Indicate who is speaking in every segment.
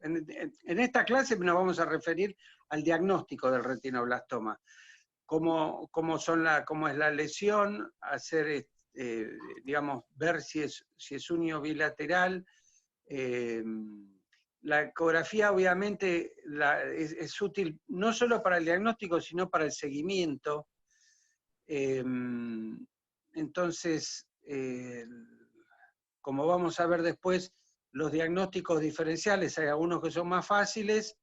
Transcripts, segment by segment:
Speaker 1: en esta clase nos vamos a referir al diagnóstico del retinoblastoma. Cómo es la lesión, hacer, digamos, ver si es unio bilateral. La ecografía obviamente es útil no solo para el diagnóstico, sino para el seguimiento. Entonces, como vamos a ver después, los diagnósticos diferenciales, hay algunos que son más fáciles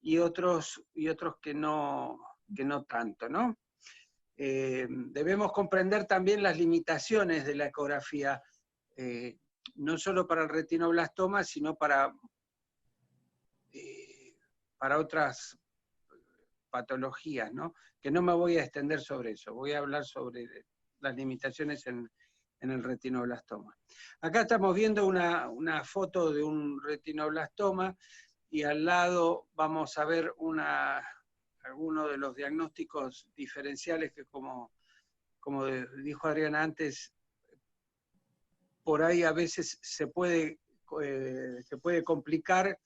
Speaker 1: y otros que no tanto, ¿no? Debemos comprender también las limitaciones de la ecografía, no solo para el retinoblastoma, sino para otras patologías, ¿no? Que no me voy a extender sobre eso, voy a hablar sobre las limitaciones en el retinoblastoma. Acá estamos viendo una foto de un retinoblastoma y al lado vamos a ver algunos de los diagnósticos diferenciales que, como dijo Adriana antes, por ahí a veces se puede complicar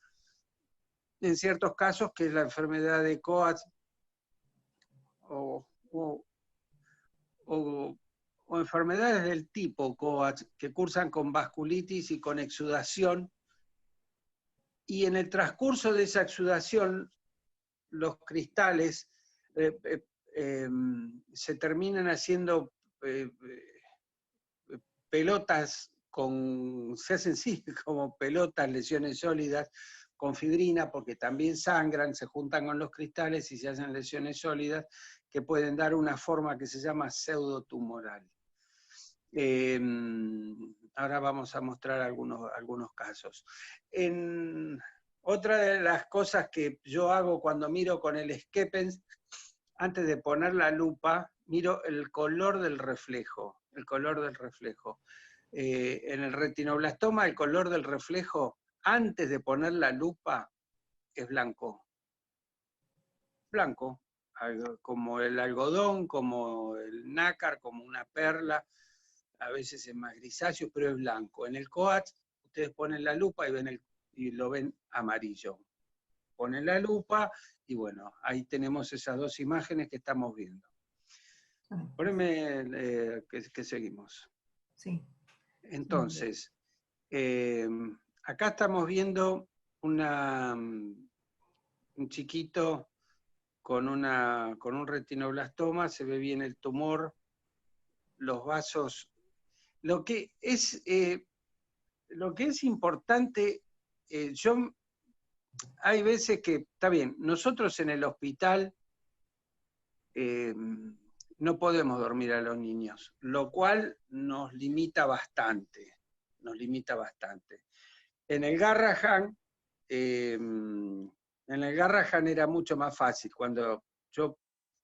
Speaker 1: en ciertos casos, que es la enfermedad de Coats o enfermedades del tipo Coats que cursan con vasculitis y con exudación, y en el transcurso de esa exudación los cristales se terminan haciendo pelotas, se hacen sí como pelotas, lesiones sólidas con fibrina, porque también sangran, se juntan con los cristales y se hacen lesiones sólidas que pueden dar una forma que se llama pseudotumoral. Ahora vamos a mostrar algunos casos. Otra de las cosas que yo hago cuando miro con el Schepens, antes de poner la lupa, miro el color del reflejo. En el retinoblastoma, el color del reflejo, antes de poner la lupa, es blanco. Blanco, como el algodón, como el nácar, como una perla, a veces es más grisáceo, pero es blanco. En el Coats, ustedes ponen la lupa y lo ven amarillo. Ponen la lupa y bueno, ahí tenemos esas dos imágenes que estamos viendo. Poneme que seguimos.
Speaker 2: Sí.
Speaker 1: Entonces, acá estamos viendo un chiquito con un retinoblastoma, se ve bien el tumor, los vasos. Lo que es importante, hay veces que, está bien, nosotros en el hospital no podemos dormir a los niños, lo cual nos limita bastante. En el Garrahan era mucho más fácil. Cuando yo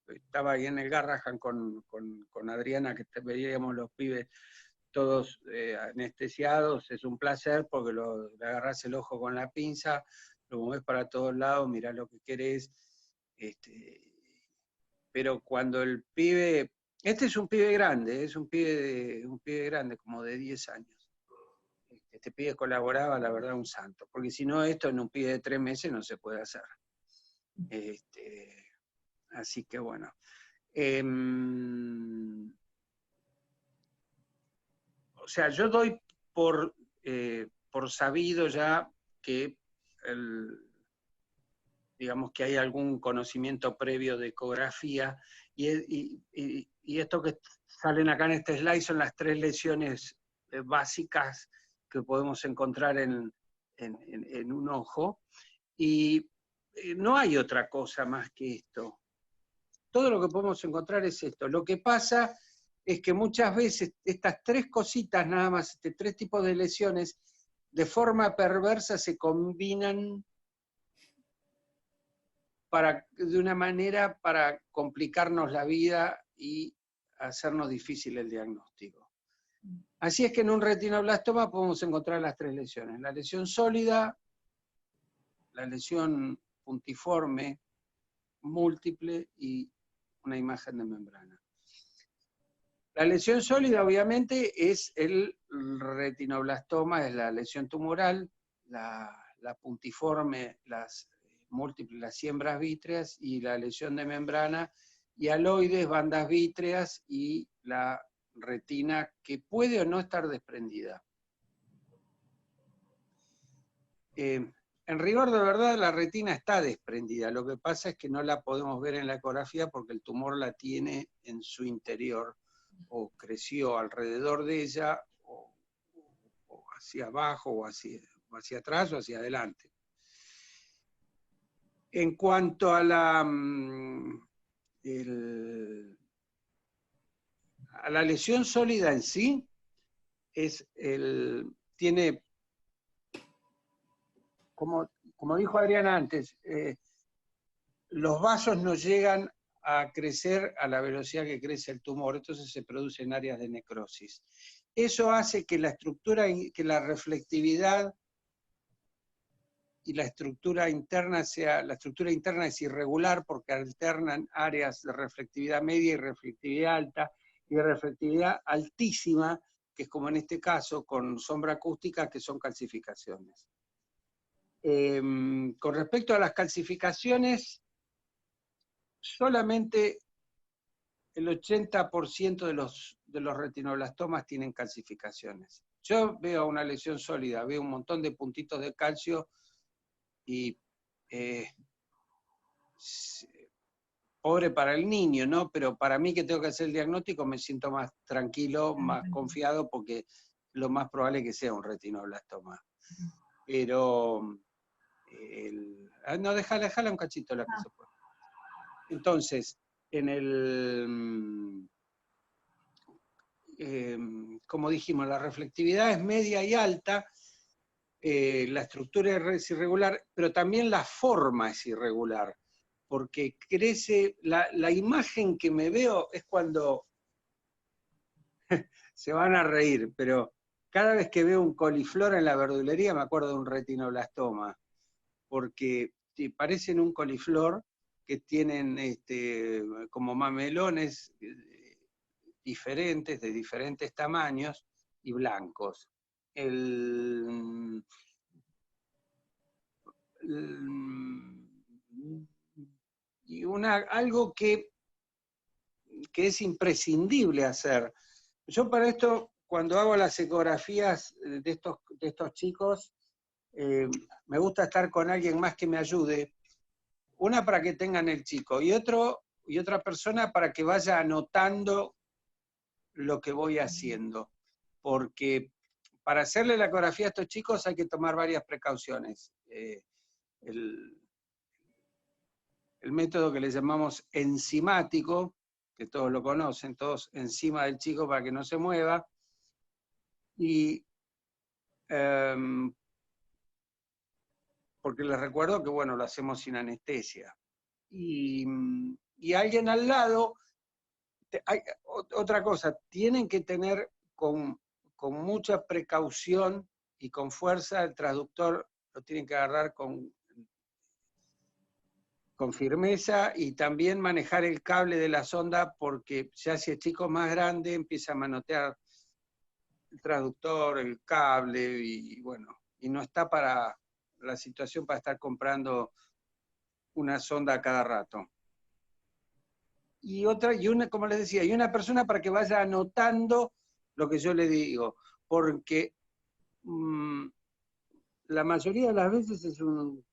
Speaker 1: estaba ahí en el Garrahan con Adriana, que veíamos los pibes todos anestesiados, es un placer porque le agarrás el ojo con la pinza, lo movés para todos lados, mirás lo que querés. Pero cuando el pibe, este es un pibe grande, grande, como de 10 años. Este pibe colaboraba, la verdad, un santo, porque si no, esto en un pibe de 3 meses no se puede hacer. Así que bueno. O sea, yo doy por sabido ya que digamos que hay algún conocimiento previo de ecografía, y esto que salen acá en este slide son las 3 lesiones básicas que podemos encontrar en un ojo, y no hay otra cosa más que esto. Todo lo que podemos encontrar es esto. Lo que pasa es que muchas veces estas 3 cositas nada más, 3 tipos de lesiones, de forma perversa se combinan de una manera para complicarnos la vida y hacernos difícil el diagnóstico. Así es que en un retinoblastoma podemos encontrar las 3 lesiones. La lesión sólida, la lesión puntiforme, múltiple y una imagen de membrana. La lesión sólida, obviamente, es el retinoblastoma, es la lesión tumoral, la la puntiforme, las múltiples, las siembras vítreas y la lesión de membrana, y aloides, bandas vítreas y la retina que puede o no estar desprendida. En rigor de verdad la retina está desprendida, lo que pasa es que no la podemos ver en la ecografía porque el tumor la tiene en su interior, o creció alrededor de ella, o hacia abajo, o hacia atrás, o hacia adelante. En cuanto a la lesión sólida en sí, tiene, como dijo Adriana antes, los vasos no llegan a crecer a la velocidad que crece el tumor, entonces se producen áreas de necrosis. Eso hace que la estructura, que la reflectividad y la estructura interna es irregular porque alternan áreas de reflectividad media y reflectividad alta, y de reflectividad altísima, que es como en este caso, con sombra acústica, que son calcificaciones. Con respecto a las calcificaciones, solamente el 80% de los retinoblastomas tienen calcificaciones. Yo veo una lesión sólida, veo un montón de puntitos de calcio y pobre para el niño, ¿no? Pero para mí que tengo que hacer el diagnóstico me siento más tranquilo, más confiado, porque lo más probable es que sea un retinoblastoma. Pero, no, déjala un cachito la que se puede. Entonces, como dijimos, la reflectividad es media y alta, la estructura es irregular, pero también la forma es irregular, porque crece, la imagen que me veo es cuando, se van a reír, pero cada vez que veo un coliflor en la verdulería me acuerdo de un retinoblastoma, porque parecen un coliflor que tienen como mamelones diferentes, de diferentes tamaños y blancos. Y algo que es imprescindible hacer. Yo para esto, cuando hago las ecografías de estos chicos, me gusta estar con alguien más que me ayude. Una para que tengan el chico y otra persona para que vaya anotando lo que voy haciendo. Porque para hacerle la ecografía a estos chicos hay que tomar varias precauciones. El método que le llamamos enzimático, que todos lo conocen, todos encima del chico para que no se mueva, y porque les recuerdo que, bueno, lo hacemos sin anestesia. Y alguien al lado, otra cosa, tienen que tener con mucha precaución y con fuerza el traductor, lo tienen que agarrar con firmeza, y también manejar el cable de la sonda, porque ya si el chico más grande empieza a manotear el traductor, el cable, y bueno, y no está para la situación para estar comprando una sonda a cada rato. Y una, como les decía, y una persona para que vaya anotando lo que yo le digo, porque la mayoría de las veces es un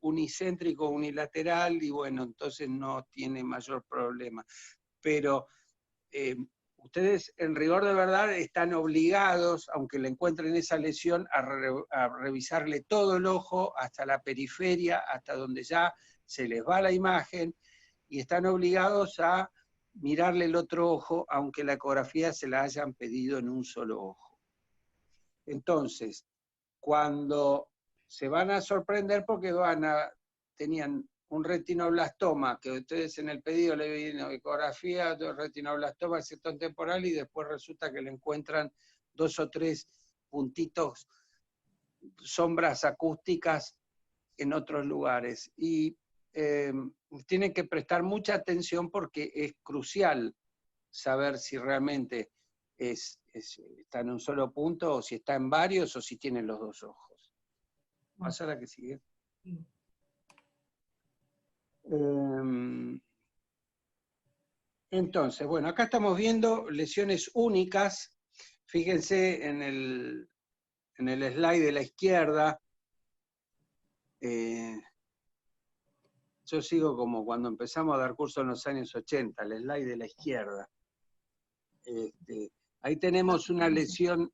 Speaker 1: unicéntrico, unilateral, y bueno, entonces no tiene mayor problema. Pero ustedes en rigor de verdad están obligados, aunque le encuentren esa lesión, a revisarle todo el ojo, hasta la periferia, hasta donde ya se les va la imagen, y están obligados a mirarle el otro ojo, aunque la ecografía se la hayan pedido en un solo ojo. Entonces, cuando se van a sorprender porque tenían un retinoblastoma, que ustedes en el pedido le vienen ecografía de retinoblastoma sector temporal, y después resulta que le encuentran 2 o 3 puntitos, sombras acústicas en otros lugares. Y tienen que prestar mucha atención porque es crucial saber si realmente está en un solo punto, o si está en varios, o si tiene los dos ojos. Pasa la que sigue.
Speaker 2: Sí.
Speaker 1: Entonces, bueno, acá estamos viendo lesiones únicas. Fíjense en el slide de la izquierda. Yo sigo como cuando empezamos a dar cursos en los años 80, el slide de la izquierda. Ahí tenemos una lesión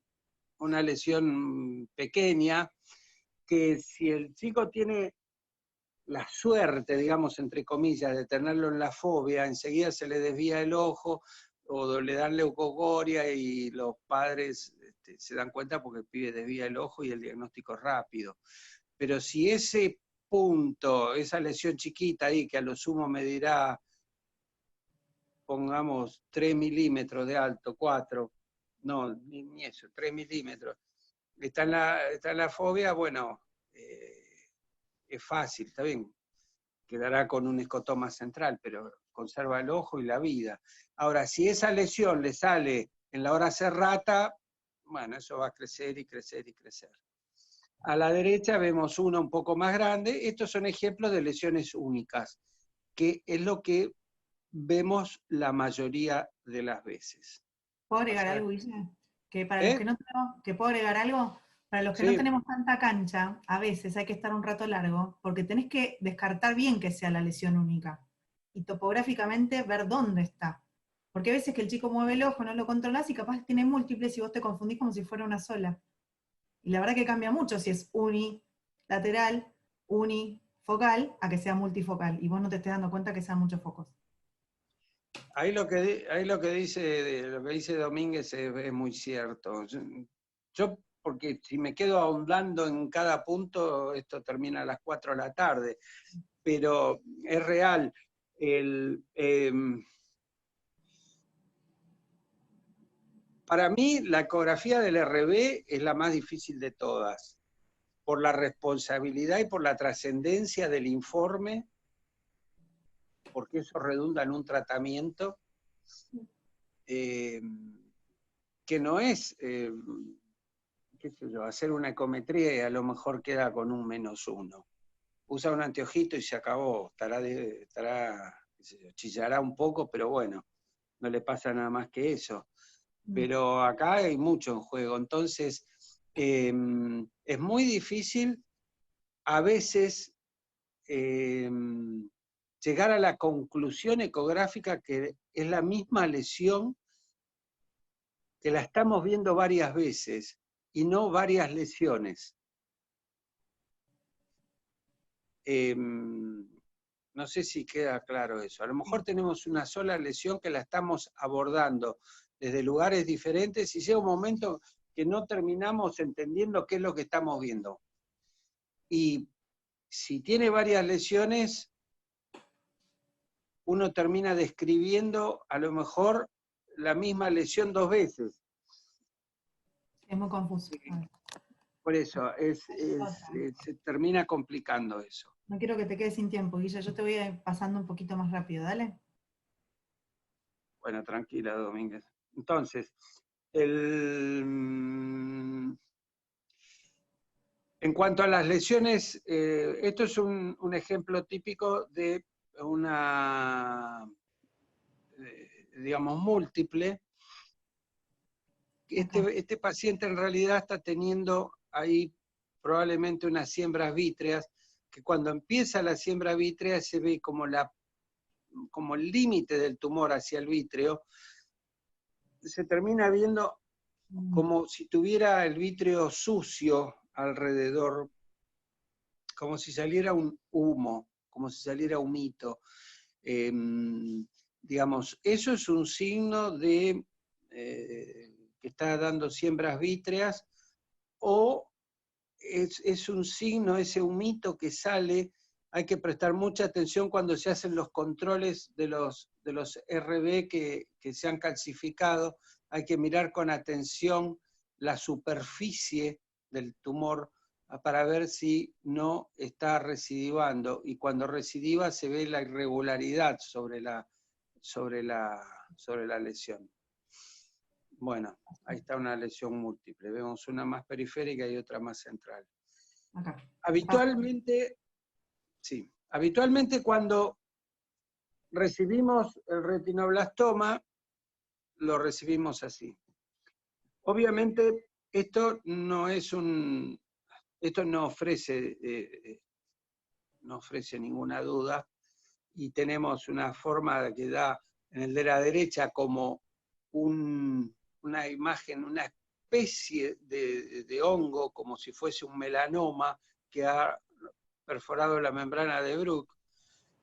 Speaker 1: pequeña, que si el chico tiene la suerte, digamos, entre comillas, de tenerlo en la fobia, enseguida se le desvía el ojo o le dan leucocoria y los padres se dan cuenta porque el pibe desvía el ojo y el diagnóstico es rápido. Pero si ese punto, esa lesión chiquita ahí, que a lo sumo medirá, pongamos, 3 milímetros de alto, 4, no, ni eso, 3 milímetros, está en la fobia, bueno, es fácil, está bien, quedará con un escotoma central, pero conserva el ojo y la vida. Ahora, si esa lesión le sale en la hora serrata, bueno, eso va a crecer y crecer y crecer. A la derecha vemos uno un poco más grande. Estos son ejemplos de lesiones únicas, que es lo que vemos la mayoría de las veces.
Speaker 2: ¿Puedo agregar algo, Guille? Que para los
Speaker 1: ¿Eh?
Speaker 2: que no tenemos, que puedo agregar algo, para los que no
Speaker 1: Sí,
Speaker 2: tenemos tanta cancha, a veces hay que estar un rato largo, porque tenés que descartar bien que sea la lesión única. Y topográficamente ver dónde está. Porque a veces que el chico mueve el ojo, no lo controlás y capaz tiene múltiples y vos te confundís como si fuera una sola. Y la verdad que cambia mucho si es unilateral, unifocal, a que sea multifocal. Y vos no te estés dando cuenta que sean muchos focos.
Speaker 1: ahí lo que dice Domínguez es muy cierto. Yo, porque si me quedo ahondando en cada punto, esto termina a las 4 de la tarde, pero es real. Para mí, la ecografía del RB es la más difícil de todas, por la responsabilidad y por la trascendencia del informe, porque eso redunda en un tratamiento que no es, qué sé yo, hacer una ecometría y a lo mejor queda con un -1. Usa un anteojito y se acabó, qué sé yo, chillará un poco, pero bueno, no le pasa nada más que eso. Pero acá hay mucho en juego, entonces es muy difícil a veces llegar a la conclusión ecográfica que es la misma lesión, que la estamos viendo varias veces y no varias lesiones. No sé si queda claro eso. A lo mejor tenemos una sola lesión que la estamos abordando desde lugares diferentes y llega un momento que no terminamos entendiendo qué es lo que estamos viendo. Y si tiene varias lesiones, uno termina describiendo a lo mejor la misma lesión 2 veces.
Speaker 2: Es muy confuso.
Speaker 1: Por eso, se termina complicando eso.
Speaker 2: No quiero que te quedes sin tiempo, Guilla. Yo te voy a ir pasando un poquito más rápido, dale.
Speaker 1: Bueno, tranquila, Domínguez. Entonces, en cuanto a las lesiones, esto es un ejemplo típico de una, digamos, múltiple. Este paciente en realidad está teniendo ahí probablemente unas siembras vítreas, que cuando empieza la siembra vítrea se ve como el límite del tumor hacia el vítreo, se termina viendo como si tuviera el vítreo sucio alrededor, como si saliera un humo, como si saliera humito. Digamos, eso es un signo de que está dando siembras vítreas, o es un signo, ese humito que sale. Hay que prestar mucha atención cuando se hacen los controles de los RB que se han calcificado. Hay que mirar con atención la superficie del tumor para ver si no está recidivando. Y cuando recidiva se ve la irregularidad sobre la lesión. Bueno, ahí está una lesión múltiple. Vemos una más periférica y otra más central.
Speaker 2: Acá.
Speaker 1: Habitualmente, sí, habitualmente cuando recibimos el retinoblastoma, lo recibimos así. Obviamente, esto no ofrece ninguna duda, y tenemos una forma que da en el de la derecha como una imagen, una especie de hongo, como si fuese un melanoma que ha perforado la membrana de Bruch,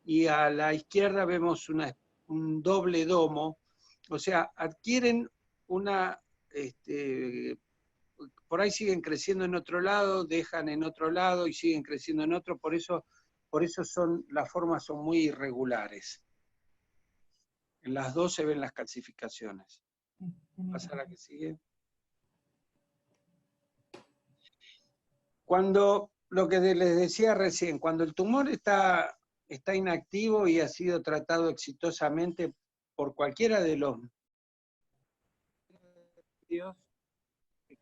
Speaker 1: y a la izquierda vemos un doble domo, o sea, adquieren una, por ahí siguen creciendo en otro lado, dejan en otro lado y siguen creciendo en otro, por eso las formas son muy irregulares. En las dos se ven las calcificaciones. Pasa a la que sigue. Lo que les decía recién, cuando el tumor está inactivo y ha sido tratado exitosamente por cualquiera de los medios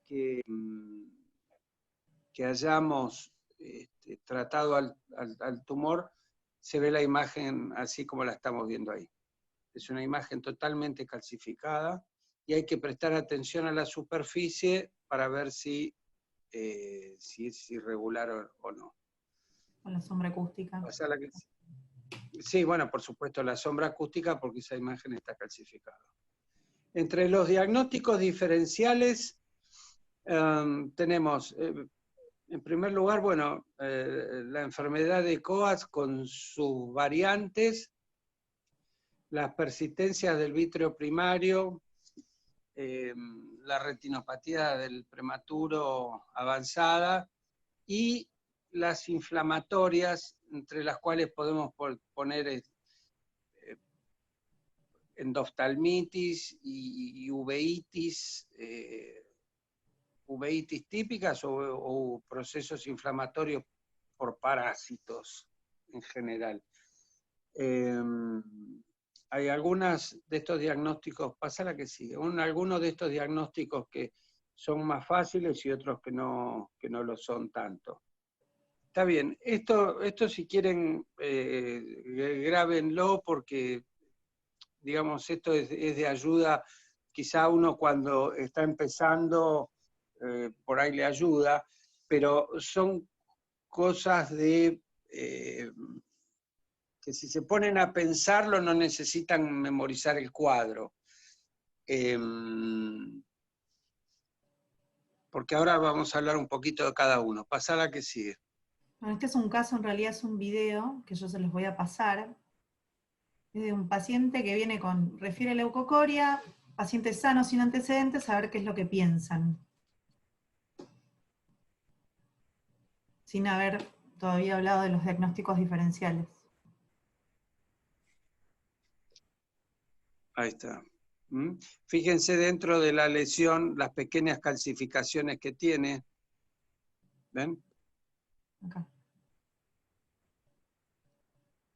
Speaker 1: que hayamos tratado al tumor, se ve la imagen así como la estamos viendo ahí. Es una imagen totalmente calcificada y hay que prestar atención a la superficie para ver si es irregular o no.
Speaker 2: Con la sombra acústica.
Speaker 1: Sí, bueno, por supuesto, la sombra acústica, porque esa imagen está calcificada. Entre los diagnósticos diferenciales tenemos, en primer lugar, bueno, la enfermedad de Coats con sus variantes, las persistencias del vítreo primario, la retinopatía del prematuro avanzada y las inflamatorias, entre las cuales podemos poner endoftalmitis y uveitis, uveitis típicas o procesos inflamatorios por parásitos en general. Hay algunos de estos diagnósticos, pasa la que sigue, algunos de estos diagnósticos que son más fáciles y otros que no lo son tanto. Está bien, esto si quieren, grábenlo porque, digamos, esto es de ayuda, quizá uno cuando está empezando, por ahí le ayuda, pero son cosas que si se ponen a pensarlo no necesitan memorizar el cuadro. Porque ahora vamos a hablar un poquito de cada uno. Pasá a la que sigue.
Speaker 2: Bueno, este es un caso, en realidad es un video que yo se los voy a pasar. Es de un paciente que viene refiere leucocoria, paciente sano sin antecedentes, a ver qué es lo que piensan. Sin haber todavía hablado de los diagnósticos diferenciales.
Speaker 1: Ahí está. Fíjense dentro de la lesión las pequeñas calcificaciones que tiene. ¿Ven?
Speaker 2: Acá.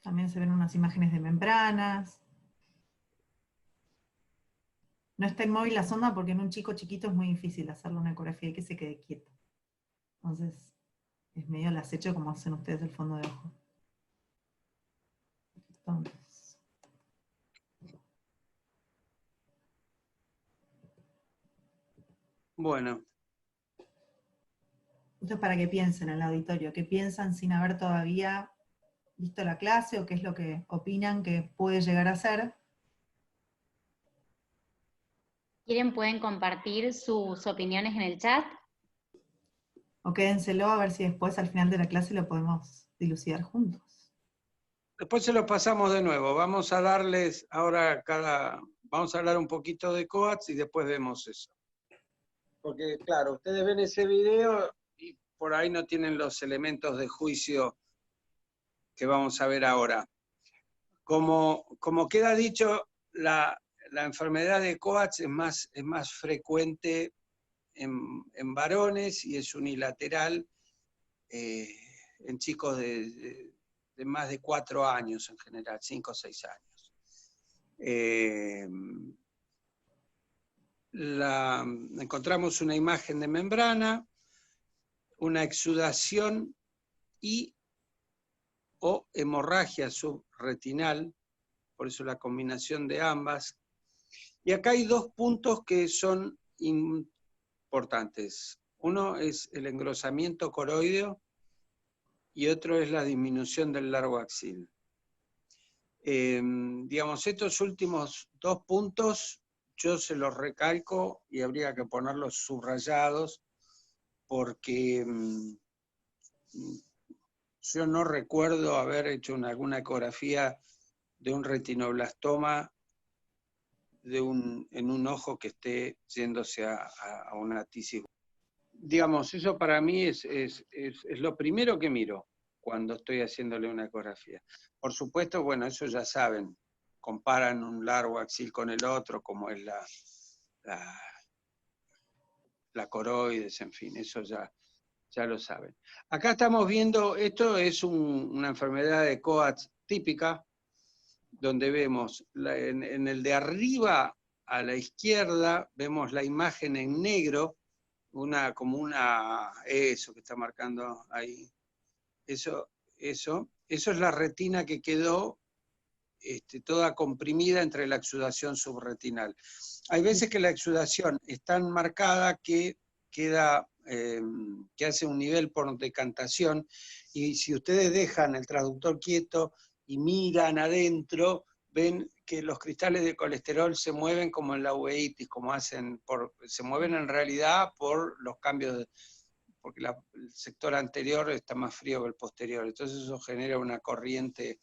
Speaker 2: También se ven unas imágenes de membranas. No está inmóvil la sonda porque en un chico chiquito es muy difícil hacerle una ecografía y que se quede quieto. Entonces, es medio el acecho como hacen ustedes el fondo de ojo. Entonces.
Speaker 1: Bueno.
Speaker 2: Esto es para que piensen en el auditorio, que piensan sin haber todavía visto la clase o qué es lo que opinan que puede llegar a ser.
Speaker 3: ¿Quieren pueden compartir sus opiniones en el chat?
Speaker 2: O quédenselo a ver si después al final de la clase lo podemos dilucidar juntos.
Speaker 1: Después se lo pasamos de nuevo. Vamos a darles ahora vamos a hablar un poquito de Coats y después vemos eso. Porque claro, ustedes ven ese video y por ahí no tienen los elementos de juicio que vamos a ver ahora. Como queda dicho, la enfermedad de Coats es más frecuente en varones y es unilateral en chicos de más de 4 años en general, 5 o 6 años. Encontramos una imagen de membrana. una exudación y o hemorragia subretinal, por eso la combinación de ambas. Y acá hay dos puntos que son importantes. Uno es el engrosamiento coroideo y otro es la disminución del largo axil. Digamos, estos últimos dos puntos yo se los recalco y habría que ponerlos subrayados porque yo no recuerdo haber hecho alguna ecografía de un retinoblastoma en un ojo que esté yéndose a una tisis. Digamos, eso para mí es lo primero que miro cuando estoy haciéndole una ecografía. Por supuesto, bueno, eso ya saben, comparan un largo axil con el otro, como es la coroides, en fin, eso ya lo saben. Acá estamos viendo, esto es una enfermedad de Coats típica, donde vemos en el de arriba a la izquierda, vemos la imagen en negro, eso que está marcando ahí, eso es la retina que quedó toda comprimida entre la exudación subretinal. Hay veces que la exudación es tan marcada que queda, que hace un nivel por decantación, y si ustedes dejan el traductor quieto y miran adentro, ven que los cristales de colesterol se mueven como en la uveitis, se mueven en realidad por los cambios, porque el sector anterior está más frío que el posterior, entonces eso genera una corriente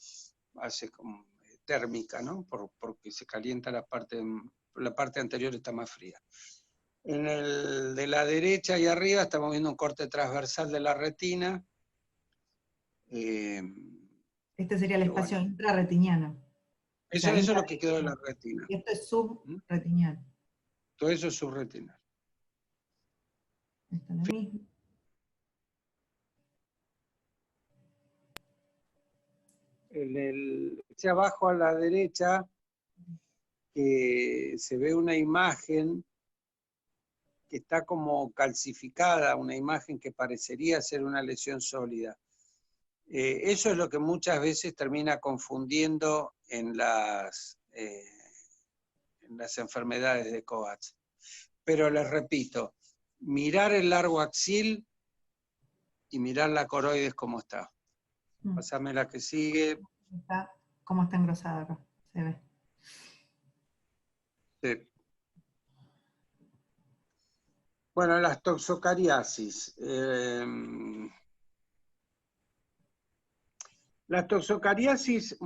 Speaker 1: como térmica, ¿no? Porque se calienta la parte anterior está más fría. En el de la derecha y arriba estamos viendo un corte transversal de la retina.
Speaker 2: Este sería el espacio intrarretiniano.
Speaker 1: Eso es lo que quedó de la retina.
Speaker 2: Y esto es subretiniano.
Speaker 1: Todo eso es subretinal.
Speaker 2: Esto es lo mismo.
Speaker 1: Hacia abajo a la derecha se ve una imagen que está como calcificada, una imagen que parecería ser una lesión sólida. Eso es lo que muchas veces termina confundiendo en las enfermedades de Coats. Pero les repito, mirar el largo axil y mirar la coroides cómo está. Pásame la que sigue.
Speaker 2: ¿Cómo está engrosada acá? Se ve.
Speaker 1: Sí. Bueno, las toxocariasis. La toxocariasis,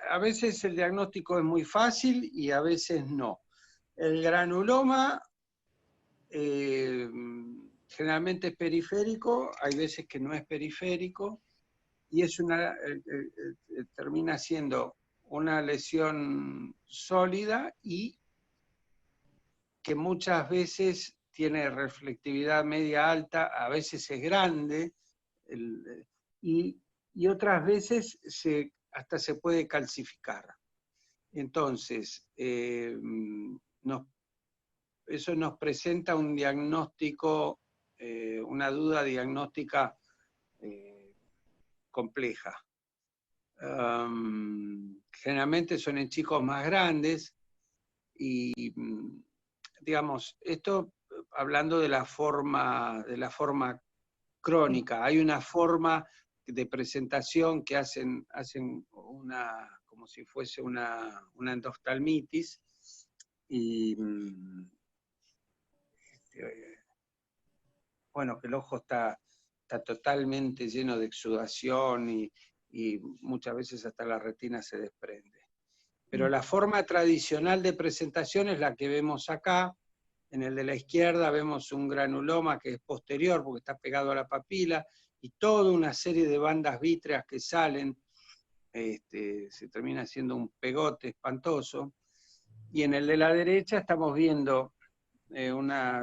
Speaker 1: a veces el diagnóstico es muy fácil y a veces no. El granuloma generalmente es periférico, hay veces que no es periférico, y termina siendo una lesión sólida y que muchas veces tiene reflectividad media alta, a veces es grande, y otras veces hasta se puede calcificar. Entonces, eso nos presenta un diagnóstico, una duda diagnóstica compleja. Generalmente son en chicos más grandes y, digamos, esto hablando de la forma crónica. Hay una forma de presentación que hacen como si fuese una endoftalmitis, y bueno, que el ojo está totalmente lleno de exudación y muchas veces hasta la retina se desprende. Pero la forma tradicional de presentación es la que vemos acá. En el de la izquierda vemos un granuloma que es posterior porque está pegado a la papila, y toda una serie de bandas vítreas que salen, se termina haciendo un pegote espantoso. Y en el de la derecha estamos viendo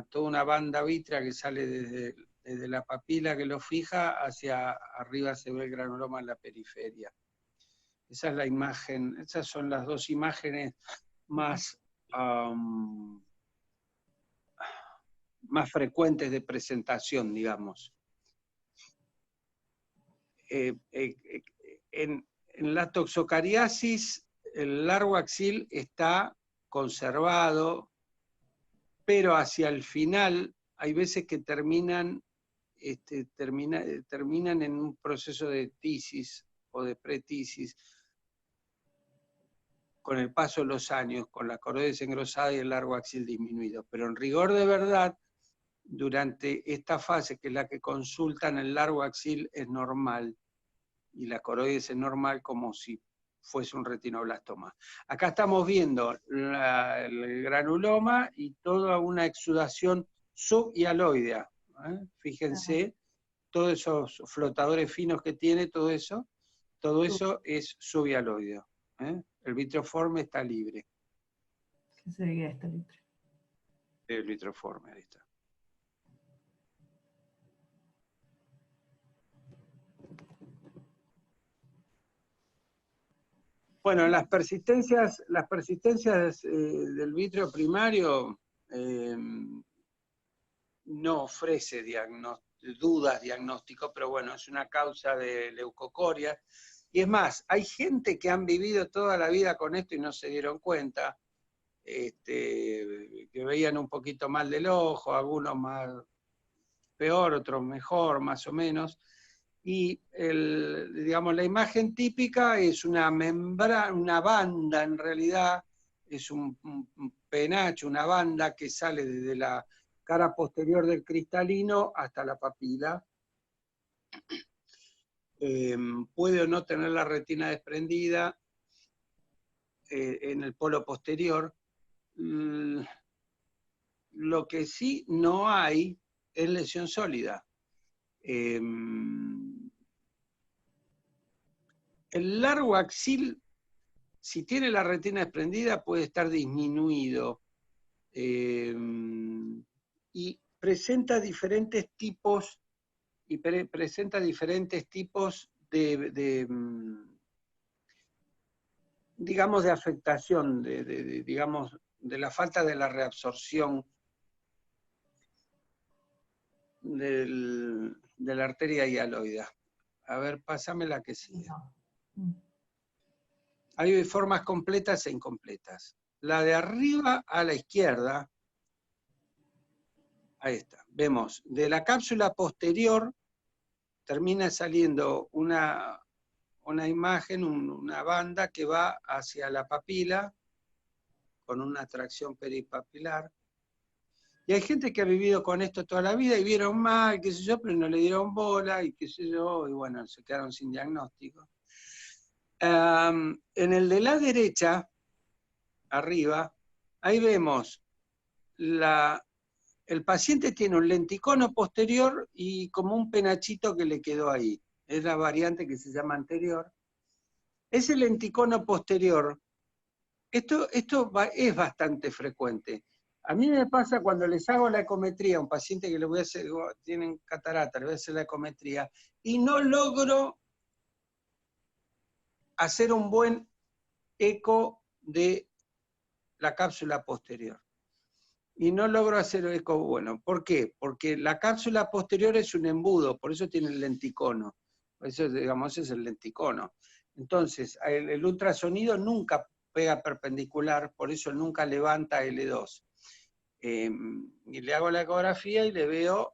Speaker 1: toda una banda vítrea que sale desde la papila que lo fija hacia arriba, se ve el granuloma en la periferia. Esa es la imagen, esas son las dos imágenes más frecuentes de presentación, digamos. en la toxocariasis el largo axil está conservado, pero hacia el final hay veces que terminan en un proceso de tisis o de pretisis con el paso de los años, con la coroides engrosada y el largo axil disminuido. Pero en rigor de verdad, durante esta fase, que es la que consultan, el largo axil es normal y la coroides es normal, como si fuese un retinoblastoma. Acá estamos viendo el granuloma y toda una exudación subhialoidea. Fíjense, todos esos flotadores finos que tiene, todo eso es subhialoideo. El vitroforme está libre.
Speaker 2: ¿Qué sería este litro?
Speaker 1: El vitroforme, ahí está. Bueno, las persistencias del vitrio primario no ofrece dudas diagnóstico, pero bueno, es una causa de leucocoria. Y es más, hay gente que han vivido toda la vida con esto y no se dieron cuenta, que veían un poquito mal del ojo, algunos más peor, otros mejor, más o menos. Y digamos, la imagen típica es una membrana, una banda en realidad, es un penacho, una banda que sale desde la cara posterior del cristalino hasta la papila. Puede o no tener la retina desprendida en el polo posterior. Lo que sí no hay es lesión sólida. El largo axil, si tiene la retina desprendida, puede estar disminuido y presenta diferentes tipos de digamos, de afectación, digamos, de la falta de la reabsorción de la arteria hialoidea. A ver, pásame la que sigue. Hay formas completas e incompletas. La de arriba a la izquierda, ahí está, vemos, de la cápsula posterior termina saliendo una imagen, una banda que va hacia la papila, con una tracción peripapilar. Y hay gente que ha vivido con esto toda la vida y vieron mal, qué sé yo, pero no le dieron bola, y qué sé yo, y bueno, se quedaron sin diagnóstico. En el de la derecha, arriba, ahí vemos, el paciente tiene un lenticono posterior y como un penachito que le quedó ahí. Es la variante que se llama anterior. Ese lenticono posterior, esto es bastante frecuente. A mí me pasa cuando les hago la ecometría a un paciente que le voy a hacer, tienen catarata, le voy a hacer la ecometría, y no logro hacer un buen eco de la cápsula posterior. Y no logro hacer eco bueno. ¿Por qué? Porque la cápsula posterior es un embudo, por eso tiene el lenticono. Por eso, digamos, es el lenticono. Entonces, el ultrasonido nunca pega perpendicular, por eso nunca levanta L2. Y le hago la ecografía y le veo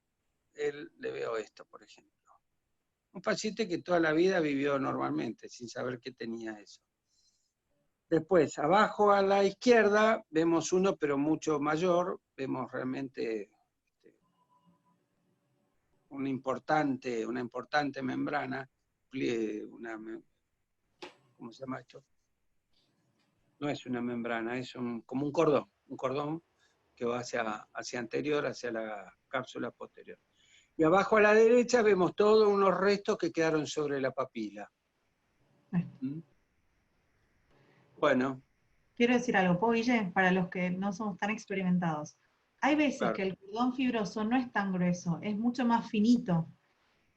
Speaker 1: esto, por ejemplo. Un paciente que toda la vida vivió normalmente, sin saber que tenía eso. Después, abajo a la izquierda, vemos uno, pero mucho mayor, vemos realmente una importante membrana, ¿cómo se llama esto? No es una membrana, es como un cordón que va hacia anterior, hacia la cápsula posterior. Y abajo a la derecha vemos todos unos restos que quedaron sobre la papila. Bueno.
Speaker 2: Quiero decir algo, ¿puedo, Guille? Para los que no somos tan experimentados. Hay veces
Speaker 1: Claro.
Speaker 2: que el cordón fibroso no es tan grueso, es mucho más finito.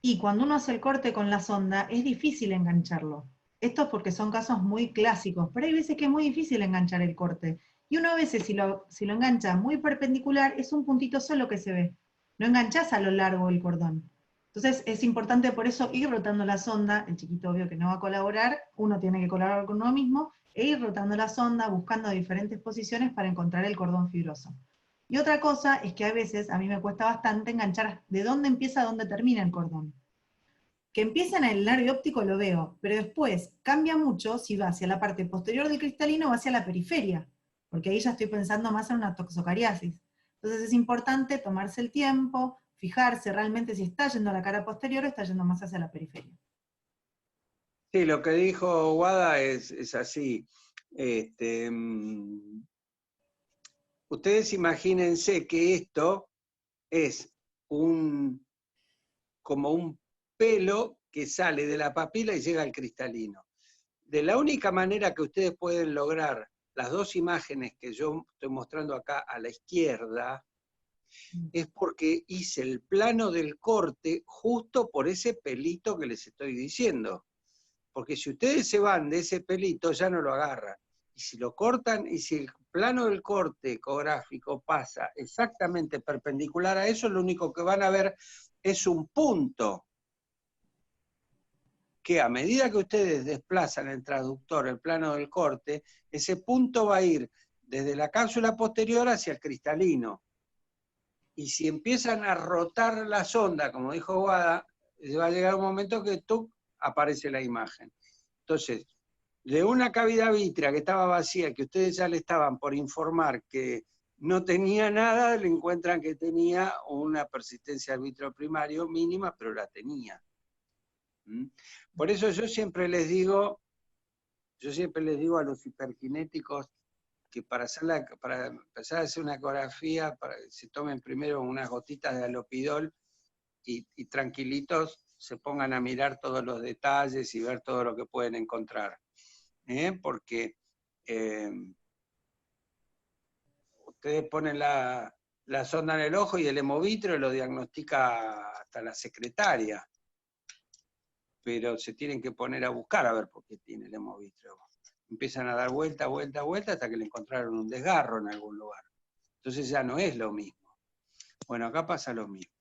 Speaker 2: Y cuando uno hace el corte con la sonda, es difícil engancharlo. Esto es porque son casos muy clásicos, pero hay veces que es muy difícil enganchar el corte. Y uno a veces, si lo engancha muy perpendicular, es un puntito solo que se ve. No enganchás a lo largo el cordón. Entonces es importante por eso ir rotando la sonda, el chiquito obvio que no va a colaborar, uno tiene que colaborar con uno mismo, e ir rotando la sonda buscando diferentes posiciones para encontrar el cordón fibroso. Y otra cosa es que a veces a mí me cuesta bastante enganchar de dónde empieza a dónde termina el cordón. Que empieza en el nervio óptico lo veo, pero después cambia mucho si va hacia la parte posterior del cristalino o hacia la periferia, porque ahí ya estoy pensando más en una toxocariasis. Entonces es importante tomarse el tiempo, fijarse realmente si está yendo a la cara posterior o está yendo más hacia la periferia.
Speaker 1: Sí, lo que dijo Wada es así. Ustedes imagínense que esto es como un pelo que sale de la papila y llega al cristalino. De la única manera que ustedes pueden lograr las dos imágenes que yo estoy mostrando acá a la izquierda, es porque hice el plano del corte justo por ese pelito que les estoy diciendo. Porque si ustedes se van de ese pelito, ya no lo agarran. Y si lo cortan, y si el plano del corte ecográfico pasa exactamente perpendicular a eso, lo único que van a ver es un punto que a medida que ustedes desplazan el transductor, el plano del corte, ese punto va a ir desde la cápsula posterior hacia el cristalino. Y si empiezan a rotar la sonda, como dijo Wada, va a llegar un momento que aparece la imagen. Entonces, de una cavidad vítrea que estaba vacía, que ustedes ya le estaban por informar que no tenía nada, le encuentran que tenía una persistencia del vítreo primario mínima, pero la tenía. Por eso yo siempre les digo a los hiperkinéticos que para empezar a hacer una ecografía, se tomen primero unas gotitas de alopidol y tranquilitos se pongan a mirar todos los detalles y ver todo lo que pueden encontrar. Porque ustedes ponen la sonda en el ojo y el hemovitrio lo diagnostica hasta la secretaria, pero se tienen que poner a buscar a ver por qué tiene el hemovitrio. Empiezan a dar vuelta, vuelta, vuelta, hasta que le encontraron un desgarro en algún lugar. Entonces ya no es lo mismo. Bueno, acá pasa lo mismo.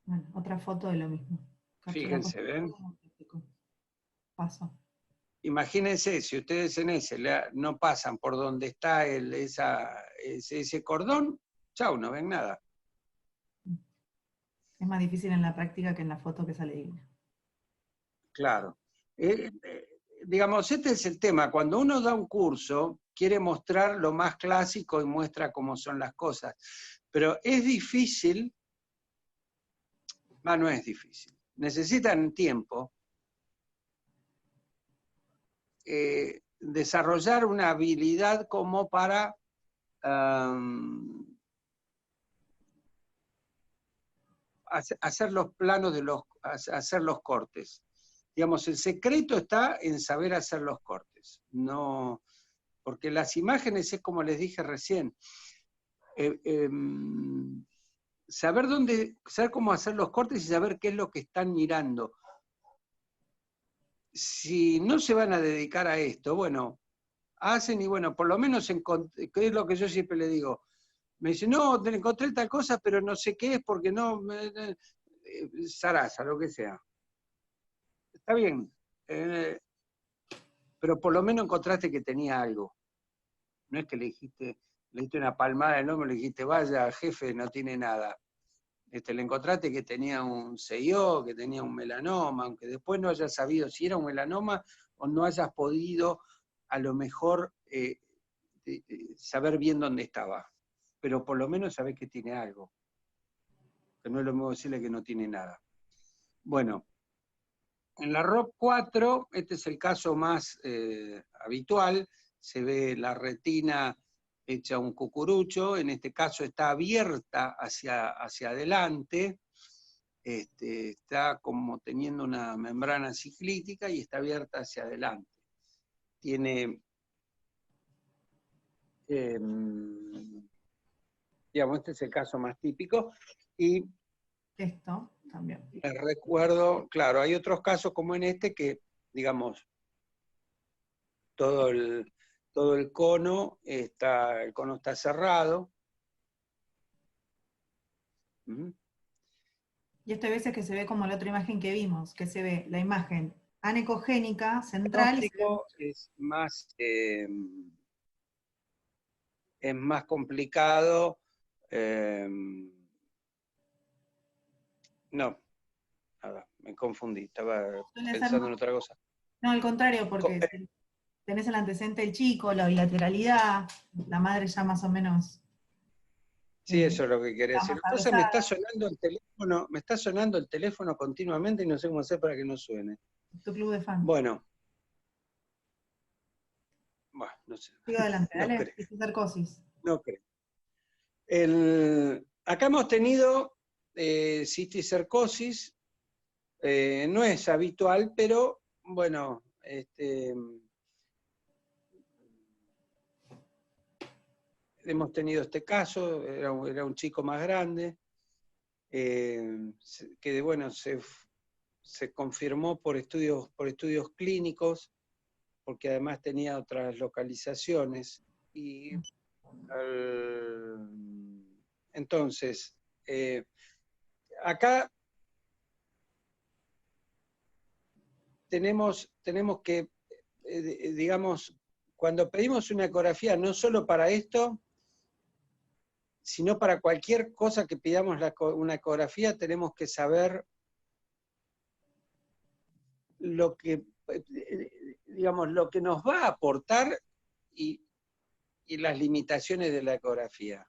Speaker 2: Bueno, otra foto de lo mismo.
Speaker 1: Fíjense, ¿ven?
Speaker 2: Paso.
Speaker 1: Imagínense, si ustedes en ese no pasan por donde está ese cordón, chau, no ven nada.
Speaker 2: Es más difícil en la práctica que en la foto que sale divina.
Speaker 1: Claro. Digamos, este es el tema. Cuando uno da un curso, quiere mostrar lo más clásico y muestra cómo son las cosas. Pero es difícil, no es difícil. Necesitan tiempo. Desarrollar una habilidad como para hacer los planos hacer los cortes. Digamos, el secreto está en saber hacer los cortes. No, porque las imágenes es como les dije recién. Saber cómo hacer los cortes y saber qué es lo que están mirando. Si no se van a dedicar a esto, bueno, hacen y bueno, por lo menos ¿qué es lo que yo siempre le digo? Me dice, no, te encontré tal cosa, pero no sé qué es porque no, zaraza, lo que sea. Está bien, pero por lo menos encontraste que tenía algo. No es que le diste una palmada en el hombro y le dijiste, vaya, jefe, no tiene nada. Le encontraste que tenía un CIO, que tenía un melanoma, aunque después no hayas sabido si era un melanoma o no hayas podido a lo mejor saber bien dónde estaba. Pero por lo menos sabés que tiene algo. Que no es lo mismo decirle que no tiene nada. Bueno, en la ROP4, este es el caso más habitual, se ve la retina hecha un cucurucho, en este caso está abierta hacia adelante, está como teniendo una membrana ciclítica y está abierta hacia adelante. Tiene, digamos, este es el caso más típico, y
Speaker 2: esto también.
Speaker 1: recuerdo, claro, hay otros casos como en este que, digamos, todo el cono está cerrado.
Speaker 2: Y esto hay veces que se ve como la otra imagen que vimos, que se ve la imagen anecogénica,
Speaker 1: El
Speaker 2: central, y se ve
Speaker 1: diagnóstico es más complicado. No, nada, me confundí, estaba
Speaker 2: suele ser
Speaker 1: pensando
Speaker 2: más.
Speaker 1: en otra cosa.
Speaker 2: No, al contrario, porque tenés el antecedente del chico, la bilateralidad, la madre ya más o menos
Speaker 1: Sí, eso es lo que quería
Speaker 2: está
Speaker 1: decir.
Speaker 2: más
Speaker 1: Lo que pasa es que
Speaker 2: adosada.
Speaker 1: me está sonando el teléfono continuamente y no sé cómo hacer para que no suene.
Speaker 2: Tu club de fan.
Speaker 1: Bueno, no sé,
Speaker 2: Sigo adelante,
Speaker 1: no
Speaker 2: dale,
Speaker 1: creo,
Speaker 2: cisticercosis.
Speaker 1: no creo. Acá hemos tenido cisticercosis, no es habitual, pero bueno, hemos tenido este caso, era un chico más grande, que bueno, se confirmó por estudios clínicos, porque además tenía otras localizaciones. Y entonces, acá tenemos que, digamos, cuando pedimos una ecografía, no solo para esto, sino para cualquier cosa que pidamos una ecografía, tenemos que saber lo que, digamos, lo que nos va a aportar y las limitaciones de la ecografía.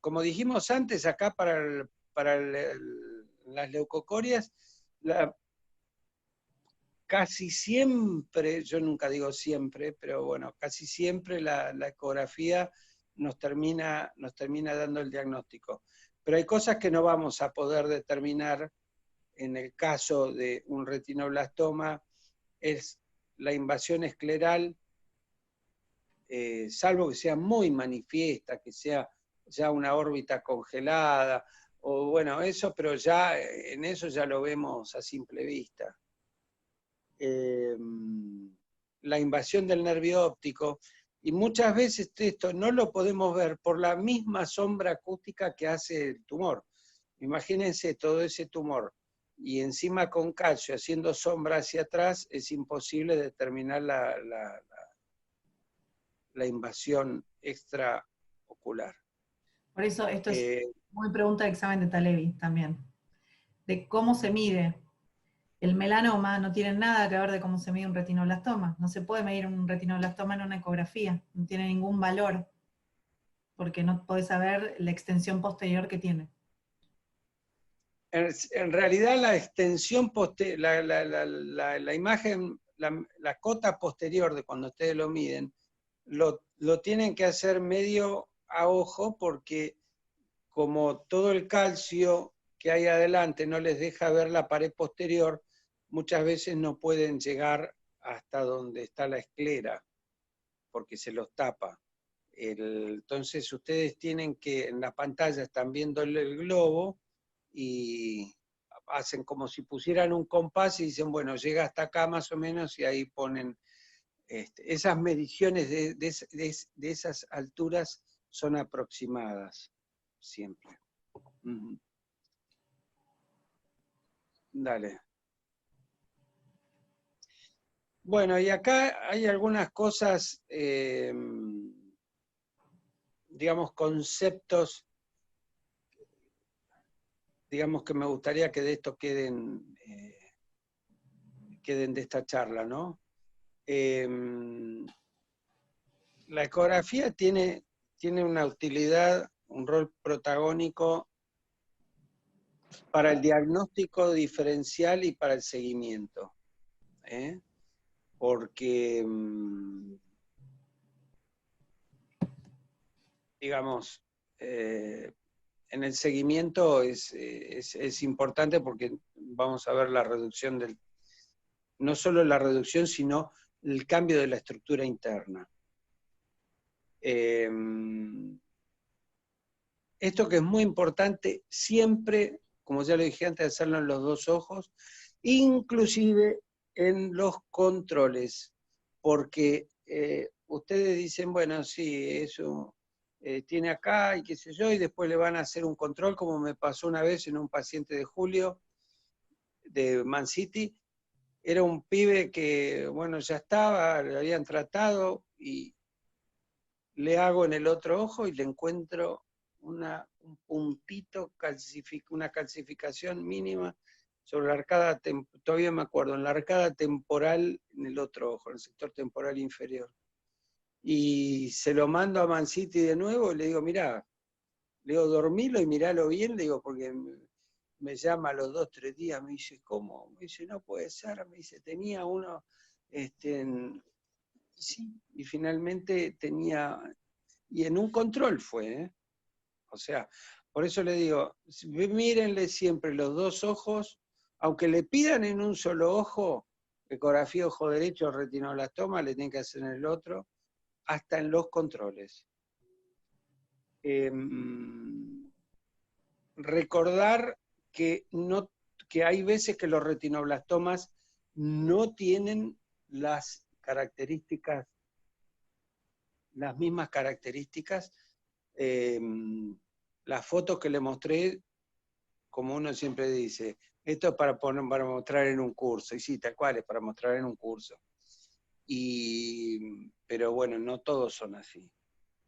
Speaker 1: Como dijimos antes, acá para las leucocorias, casi siempre, yo nunca digo siempre, pero bueno, casi siempre la ecografía nos termina dando el diagnóstico. Pero hay cosas que no vamos a poder determinar en el caso de un retinoblastoma, es la invasión escleral, salvo que sea muy manifiesta, que sea ya una órbita congelada, o bueno, eso, pero ya en eso ya lo vemos a simple vista. La invasión del nervio óptico, y muchas veces esto no lo podemos ver por la misma sombra acústica que hace el tumor. Imagínense todo ese tumor, y encima con calcio haciendo sombra hacia atrás, es imposible determinar la invasión extraocular.
Speaker 2: Por eso esto es muy pregunta de examen de Talevi también, de cómo se mide. El melanoma no tiene nada que ver de cómo se mide un retinoblastoma. No se puede medir un retinoblastoma en una ecografía, no tiene ningún valor, porque no podés saber la extensión posterior que tiene.
Speaker 1: En realidad la extensión, la imagen, la cota posterior de cuando ustedes lo miden, lo tienen que hacer medio a ojo, porque como todo el calcio que hay adelante no les deja ver la pared posterior, muchas veces no pueden llegar hasta donde está la esclera, porque se los tapa. Entonces ustedes tienen que, en la pantalla están viendo el globo, y hacen como si pusieran un compás y dicen, bueno, llega hasta acá más o menos, y ahí ponen esas mediciones de esas alturas son aproximadas siempre. Dale. Bueno, y acá hay algunas cosas, digamos, conceptos, digamos, que me gustaría que de esto queden de esta charla, ¿no? La ecografía tiene una utilidad, un rol protagónico para el diagnóstico diferencial y para el seguimiento, porque, digamos, en el seguimiento es importante, porque vamos a ver la reducción no solo la reducción, sino el cambio de la estructura interna. Esto que es muy importante, siempre, como ya lo dije antes, hacerlo en los dos ojos, inclusive en los controles, porque ustedes dicen, bueno, sí, es tiene acá y qué sé yo, y después le van a hacer un control, como me pasó una vez en un paciente de Julio, de Man City. Era un pibe que, bueno, ya estaba, le habían tratado, y le hago en el otro ojo y le encuentro un puntito, una calcificación mínima sobre la arcada, todavía me acuerdo, en la arcada temporal en el otro ojo, en el sector temporal inferior. Y se lo mando a Man City de nuevo y le digo, mirá, le digo, dormilo y miralo bien, le digo, porque me llama a los 2, 3 días, me dice, ¿cómo? Me dice, no puede ser, me dice, tenía uno, sí, y finalmente tenía, y en un control fue, ¿eh? O sea, por eso le digo, mírenle siempre los dos ojos, aunque le pidan en un solo ojo, ecografía ojo derecho, retinoblastoma, le tienen que hacer en el otro, hasta en los controles. Recordar que, que hay veces que los retinoblastomas no tienen las características, las mismas características. Las fotos que le mostré, como uno siempre dice, esto es para mostrar en un curso, y sí, tal cual, es para mostrar en un curso. Pero bueno, no todos son así.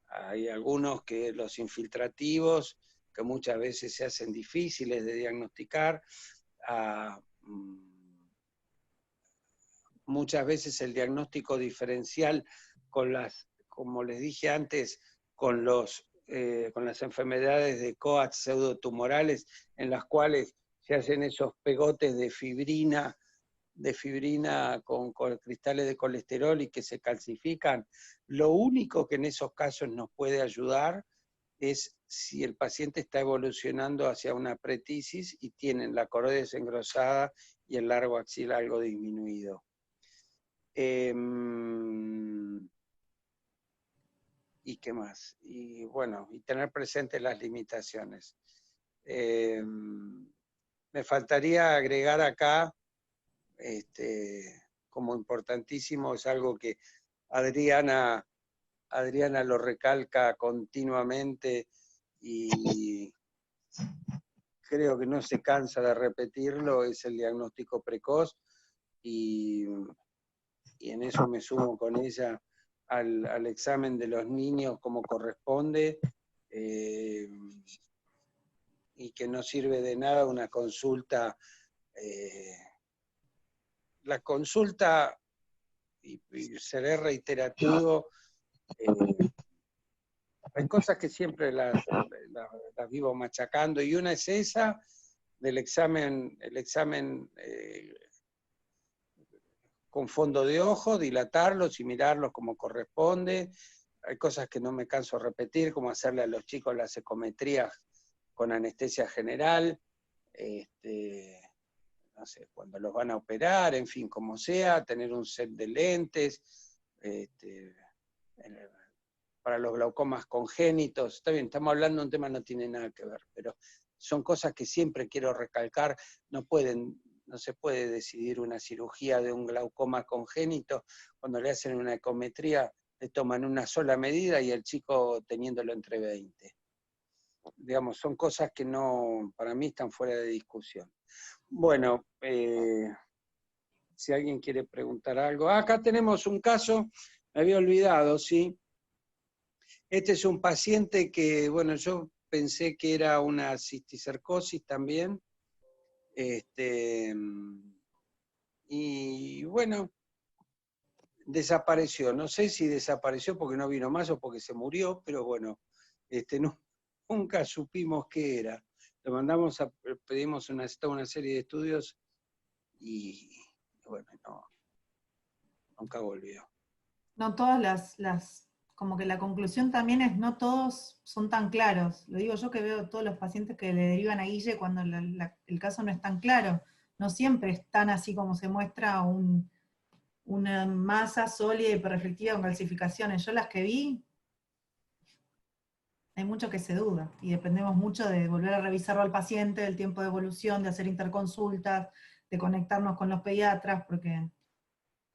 Speaker 1: Hay algunos que los infiltrativos, que muchas veces se hacen difíciles de diagnosticar, muchas veces el diagnóstico diferencial como les dije antes, con las enfermedades de Coats pseudotumorales, en las cuales se hacen esos pegotes de fibrina con cristales de colesterol y que se calcifican. Lo único que en esos casos nos puede ayudar es si el paciente está evolucionando hacia una pretisis y tienen la coroides engrosada y el largo axial algo disminuido. ¿Y qué más? Y bueno, y tener presentes las limitaciones. Me faltaría agregar acá, como importantísimo, es algo que Adriana lo recalca continuamente y creo que no se cansa de repetirlo, es el diagnóstico precoz, y en eso me sumo con ella al examen de los niños como corresponde, y que no sirve de nada una consulta. La consulta, y seré reiterativo, hay cosas que siempre las vivo machacando, y una es esa del examen, el examen con fondo de ojo, dilatarlos y mirarlos como corresponde. Hay cosas que no me canso de repetir, como hacerle a los chicos las ecometrías con anestesia general, no sé, cuando los van a operar, en fin, como sea, tener un set de lentes, para los glaucomas congénitos. Está bien, estamos hablando de un tema que no tiene nada que ver, pero son cosas que siempre quiero recalcar. No se puede decidir una cirugía de un glaucoma congénito. Cuando le hacen una ecometría, le toman una sola medida y el chico teniéndolo entre 20. Digamos, son cosas que no, para mí están fuera de discusión. Bueno, si alguien quiere preguntar algo. Acá tenemos un caso, me había olvidado, ¿sí? Este es un paciente que, bueno, yo pensé que era una cisticercosis también. Y bueno, desapareció. No sé si desapareció porque no vino más o porque se murió, pero bueno, nunca supimos qué era. Lo mandamos pedimos una serie de estudios y bueno, no, nunca volvió.
Speaker 2: No todas como que la conclusión también es, no todos son tan claros. Lo digo yo que veo todos los pacientes que le derivan a Guille cuando el caso no es tan claro. No siempre es tan así como se muestra una masa sólida y hiperreflectiva con calcificaciones. Yo las que vi, hay mucho que se duda, y dependemos mucho de volver a revisarlo al paciente, del tiempo de evolución, de hacer interconsultas, de conectarnos con los pediatras, porque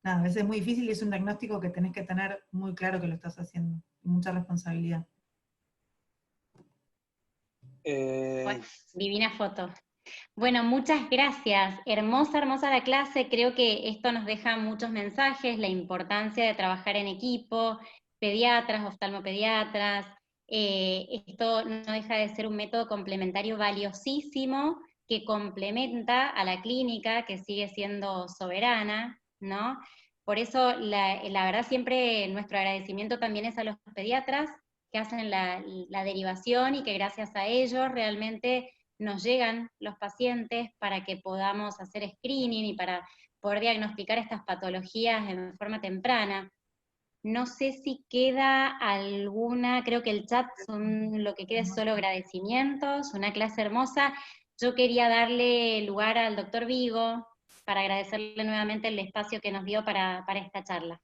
Speaker 2: nada, a veces es muy difícil y es un diagnóstico que tenés que tener muy claro que lo estás haciendo, y mucha responsabilidad.
Speaker 3: Bueno, divina foto. Bueno, muchas gracias. Hermosa, hermosa la clase. Creo que esto nos deja muchos mensajes, la importancia de trabajar en equipo, pediatras, oftalmopediatras. Esto no deja de ser un método complementario valiosísimo que complementa a la clínica, que sigue siendo soberana, ¿no? Por eso, la verdad, siempre nuestro agradecimiento también es a los pediatras que hacen la derivación y que gracias a ellos realmente nos llegan los pacientes para que podamos hacer screening y para poder diagnosticar estas patologías en forma temprana. No sé si queda alguna, creo que el chat lo que queda es solo agradecimientos, una clase hermosa. Yo quería darle lugar al doctor Vigo para agradecerle nuevamente el espacio que nos dio para esta charla.